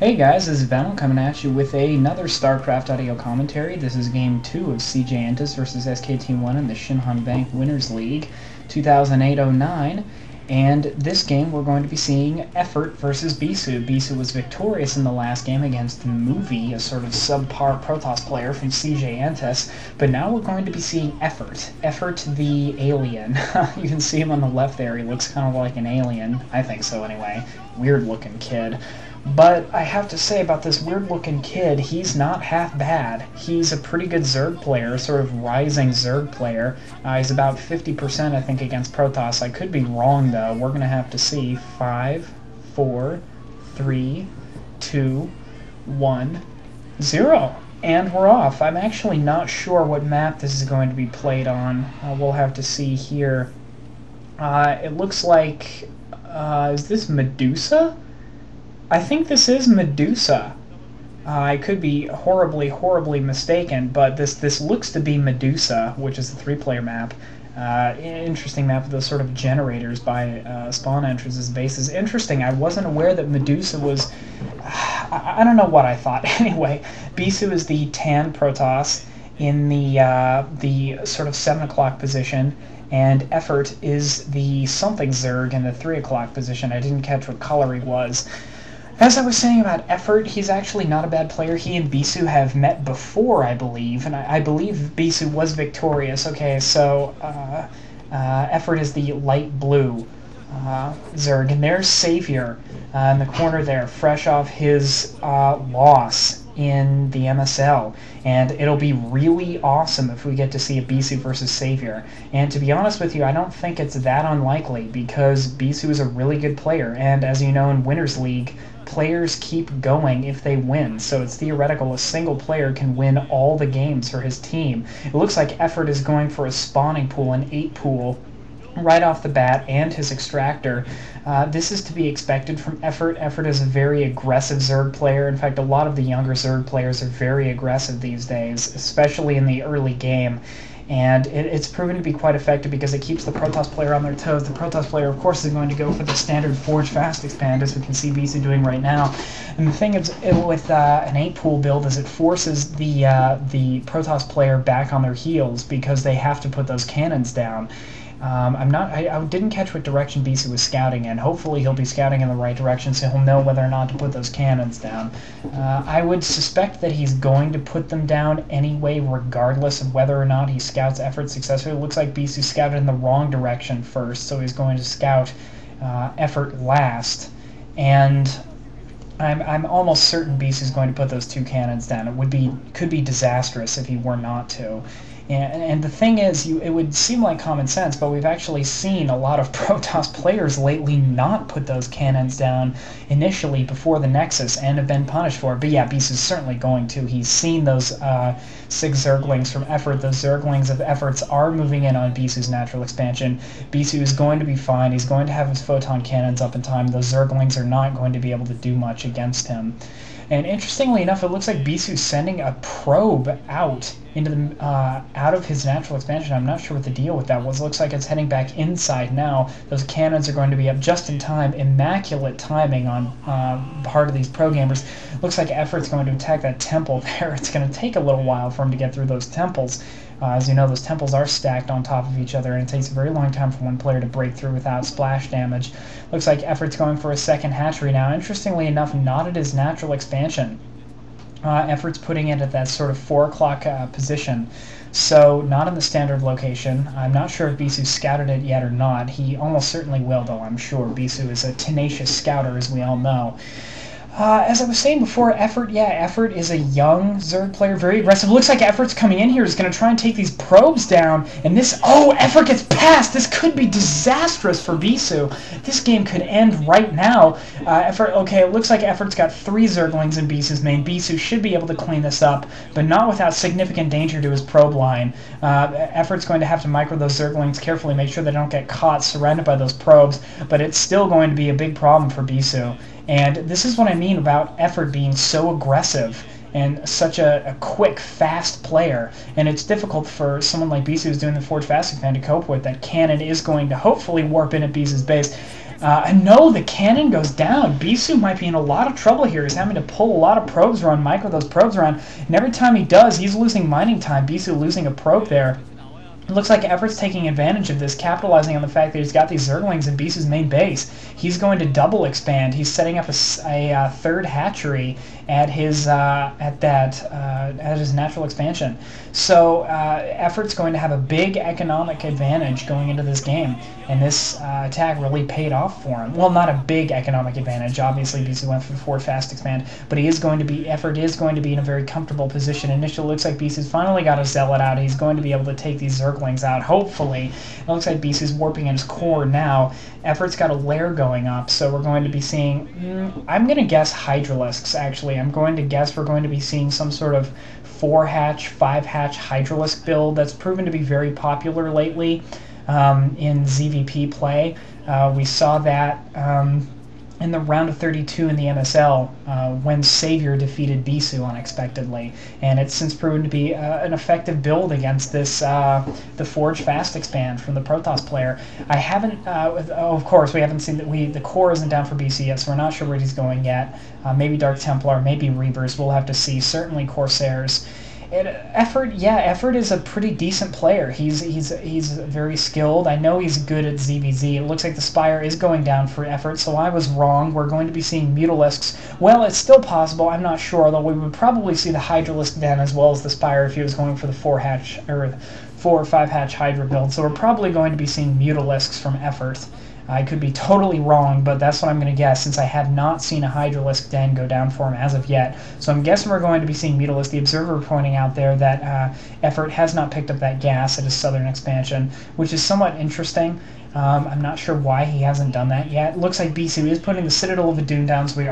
Hey guys, this is Venom coming at you with another StarCraft audio commentary. This is Game 2 of Entus versus SKT1 in the ShinHan Bank Winners League 2008-09. And this game we're going to be seeing Effort versus Bisu. Bisu was victorious in the last game against Movie, a sort of subpar Protoss player from Entus. But now we're going to be seeing Effort. Effort the alien. You can see him on the left there. He looks kind of like an alien. I think so anyway. Weird looking kid. But I have to say about this weird-looking kid, he's not half bad. He's a pretty good Zerg player, sort of rising Zerg player. He's about 50%, I think, against Protoss. I could be wrong, though. We're going to have to see. 5, 4, 3, 2, 1, 0. And we're off. I'm actually not sure what map this is going to be played on. We'll have to see here. It looks like... is this Medusa? I think this is Medusa. I could be horribly mistaken, but this looks to be Medusa, which is the 3-player map. Interesting map with those sort of generators by spawn entrances, bases. Interesting, I wasn't aware that Medusa was... I don't know what I thought. Anyway, Bisu is the tan Protoss in the sort of 7 o'clock position, and Effort is the something Zerg in the 3 o'clock position. I didn't catch what color he was. As I was saying about Effort, he's actually not a bad player. He and Bisu have met before, I believe, and I believe Bisu was victorious. Okay, so Effort is the light blue Zerg, and there's Savior in the corner there, fresh off his loss in the MSL, and it'll be really awesome if we get to see a Bisu versus Savior. And to be honest with you, I don't think it's that unlikely, because Bisu is a really good player, and as you know, in Winners League, players keep going if they win, so it's theoretical a single player can win all the games for his team. It looks like Effort is going for a spawning pool, an 8 pool, right off the bat, and his extractor. This is to be expected from Effort. Effort is a very aggressive Zerg player. In fact, a lot of the younger Zerg players are very aggressive these days, especially in the early game. And it's proven to be quite effective because it keeps the Protoss player on their toes. The Protoss player, of course, is going to go for the standard Forge Fast Expand, as we can see Bisu doing right now. And the thing is, with an 8-pool build is it forces the Protoss player back on their heels because they have to put those cannons down. I didn't catch what direction Bisu was scouting in. Hopefully he'll be scouting in the right direction so he'll know whether or not to put those cannons down. I would suspect that he's going to put them down anyway, regardless of whether or not he scouts Effort successfully. It looks like Bisu scouted in the wrong direction first, so he's going to scout Effort last. And I'm almost certain Bisu's going to put those 2 cannons down. It could be disastrous if he were not to. And the thing is, it would seem like common sense, but we've actually seen a lot of Protoss players lately not put those cannons down initially before the Nexus and have been punished for it. But yeah, Bisu's certainly going to. He's seen those 6 Zerglings from Effort. Those Zerglings of Efforts are moving in on Bisu's natural expansion. Bisu is going to be fine. He's going to have his photon cannons up in time. Those Zerglings are not going to be able to do much against him. And interestingly enough, it looks like Bisu's sending a probe out into the out of his natural expansion. I'm not sure what the deal with that was. It looks like it's heading back inside now. Those cannons are going to be up just in time. Immaculate timing on part of these pro gamers. Looks like Effort's going to attack that temple there. It's going to take a little while for him to get through those temples. As you know, those temples are stacked on top of each other, and it takes a very long time for one player to break through without splash damage. Looks like Effort's going for a second hatchery now. Interestingly enough, not at his natural expansion. Effort's putting it at that sort of 4 o'clock position, so not in the standard location. I'm not sure if Bisu scouted it yet or not. He almost certainly will, though, I'm sure. Bisu is a tenacious scouter, as we all know. As I was saying before, Effort is a young Zerg player, very aggressive. Looks like Effort's coming in here, is going to try and take these probes down, and this... Oh, Effort gets past! This could be disastrous for Bisu. This game could end right now. Effort, okay, it looks like Effort's got 3 Zerglings in Bisu's main. Bisu should be able to clean this up, but not without significant danger to his probe line. Effort's going to have to micro those Zerglings carefully, make sure they don't get caught, surrounded by those probes, but it's still going to be a big problem for Bisu. And this is what I mean about Effort being so aggressive and such a quick, fast player. And it's difficult for someone like Bisu who's doing the Forge Fast Expand to cope with. That cannon is going to hopefully warp in at Bisu's base. No, the cannon goes down. Bisu might be in a lot of trouble here. He's having to pull a lot of probes around, micro those probes around, and every time he does, he's losing mining time. Bisu losing a probe there. It looks like Effort's taking advantage of this, capitalizing on the fact that he's got these Zerglings in Bisu's main base. He's going to double expand. He's setting up a third hatchery at his natural expansion. So Effort's going to have a big economic advantage going into this game, and this attack really paid off for him. Well, not a big economic advantage. Obviously, Bisu went for the forward fast expand, but Effort is going to be in a very comfortable position. Initially, it looks like Bisu's finally got a Zealot out. He's going to be able to take these Zerglings out, hopefully. It looks like Bisu's warping in his core now. Effort's got a lair going up, so we're going to be seeing, I'm going to guess Hydralisks, actually. I'm going to guess we're going to be seeing some sort of 4-hatch, 5-hatch Hydralisk build that's proven to be very popular lately in ZVP play. We saw that in the round of 32 in the MSL when Savior defeated Bisu unexpectedly, and it's since proven to be an effective build against this the Forge Fast Expand from the Protoss player. I haven't, of course, we haven't seen that the core isn't down for BC yet, so we're not sure where he's going yet. Maybe Dark Templar, maybe Reavers. We'll have to see. Certainly Corsairs. Effort is a pretty decent player. He's very skilled. I know he's good at ZVZ. It looks like the Spire is going down for Effort, so I was wrong. We're going to be seeing Mutalisks. Well, it's still possible. I'm not sure, although we would probably see the Hydralisk then as well as the Spire if he was going for the 4-hatch or 4 or 5-hatch Hydra build. So we're probably going to be seeing Mutalisks from Effort. I could be totally wrong, but that's what I'm going to guess, since I have not seen a Hydralisk Den go down for him as of yet. So I'm guessing we're going to be seeing Mutalisk. The Observer pointing out there that Effort has not picked up that gas at his southern expansion, which is somewhat interesting. I'm not sure why he hasn't done that yet. It looks like Bisu is putting the Citadel of Adun down, so we